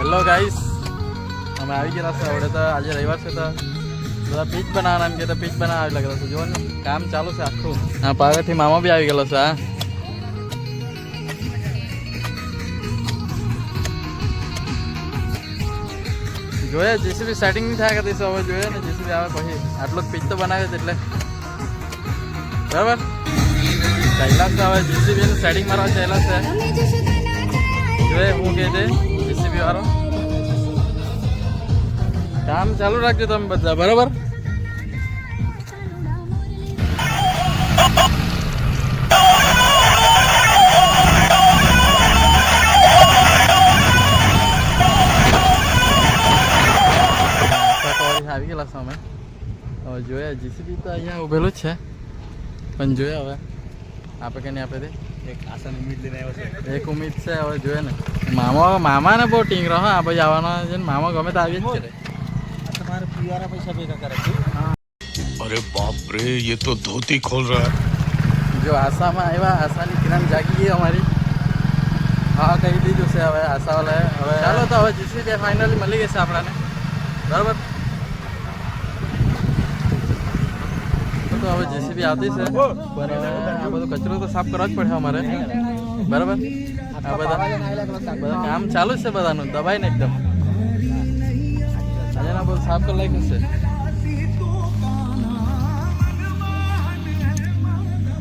Hello guys, અમે આવી ગયેલા છે હવે તો. આજે રવિવાર છે તો બધા પીચ બનાવવાના એમ કે તો પીચ બનાવવા લાગેલા છે. જોવાનું કામ ચાલુ છે આખું. હા, પાગળથી મામા બી આવી ગયેલો છે. હા, જોઈએ જેસીબી સેટિંગ નહીં થાય કરતી છે. હવે જોઈએ ને જેસીબી આવે પછી. આટલો જ પીચ તો બનાવે છે એટલે બરાબર. ચાલ્યા છે હવે જેસીબી સેટિંગ મારવા ચાલ્યા છે. જોઈએ હું કહે છે જેસીબી વાળો. કામ ચાલુ રાખજો તમે બધા, બરાબર. આવી ગયેલા છે અમે. હવે જોયા જીસીબી તો અહીંયા ઉભેલું જ છે, પણ જોયા હવે આપે કે નહીં આપે તે એક આશાની ઉમ્મીદ લઈને આવ્યો છે. એક ઉમ્મીદ છે, હવે જોઈએ ને. મામાને બહુ ટીંગ રહો. આ ભાઈ આવવાના છે ને મામા ગમે તો આવી જ છે. તમારે પીવાના પૈસા ભેગા કરે છે. અરે બાપ રે, ये तो धोती खोल रहा है. જો આશામાં આવ્યા, આશાની કિરણ જાગી ગઈ અમારી. હા, કહી દીધું છે હવે આશાવાળાએ. હવે ચાલો તો હવે જીસીબી ફાઇનલી મળી ગઈ છે આપણાને, બરાબર. તો હવે જેસીબી આવતી છે, પણ આ બધો કચરો તો સાફ કરવા જ પડે અમારે, બરાબર. આ બધા કામ ચાલુ જ છે બધાનું, દબાઈ ને એકદમ. આજે બધું સાફ કરી નાખ્યું છે.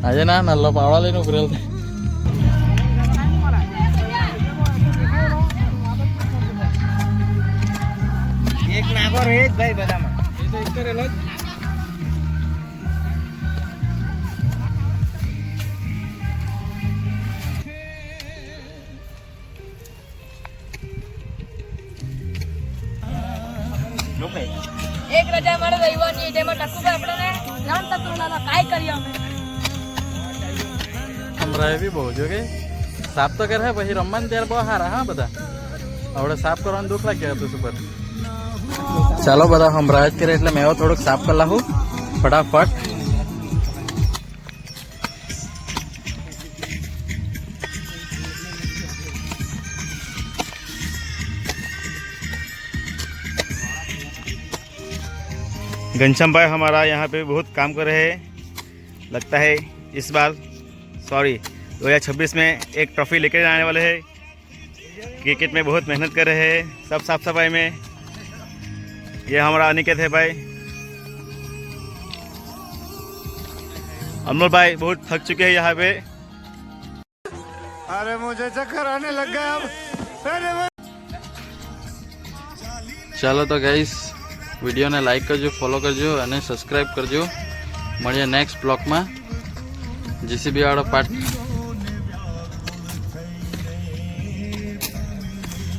આજે ના નલ્લો પાવડા લઈને ઉભરેલ છે. એક નાગો રે જ ભાઈ બધામાં. એ તો એક કરેલો જ. એક રજા મળે રવિવારની, તેમાં ટકુભાઈ આપણને નામ તત્વના કાય કરીએ અમે. હમણાં બી બહુ જો કે સાફ તો કરે પછી રમવાનું ત્યારે બહુ સારા. હા, બધા હવે સાફ કરવાનું દુઃખ લાગ્યા હતું સુપર. ચાલો બધા હમણાં જ કરે એટલે મેં થોડુંક સાફ કરી લાવું ફટાફટ. घनश्याम भाई हमारा यहाँ पे बहुत काम कर रहे हैं. लगता है इस बार 2026 में एक ट्रॉफी लेकर आने वाले हैं. क्रिकेट में बहुत मेहनत कर रहे हैं, सब साफ सफाई में. ये हमारा अनिकेत है भाई. अमोल भाई बहुत थक चुके हैं यहाँ पे. अरे मुझे चक्कर आने लग गया अब. ચાલો તો ગાઈસ, વિડીયોને લાઈક કરજો, ફોલો કરજો અને સબસ્ક્રાઈબ કરજો. મળીએ નેક્સ્ટ બ્લોગમાં. જીસીબી વાળો પાર્ટ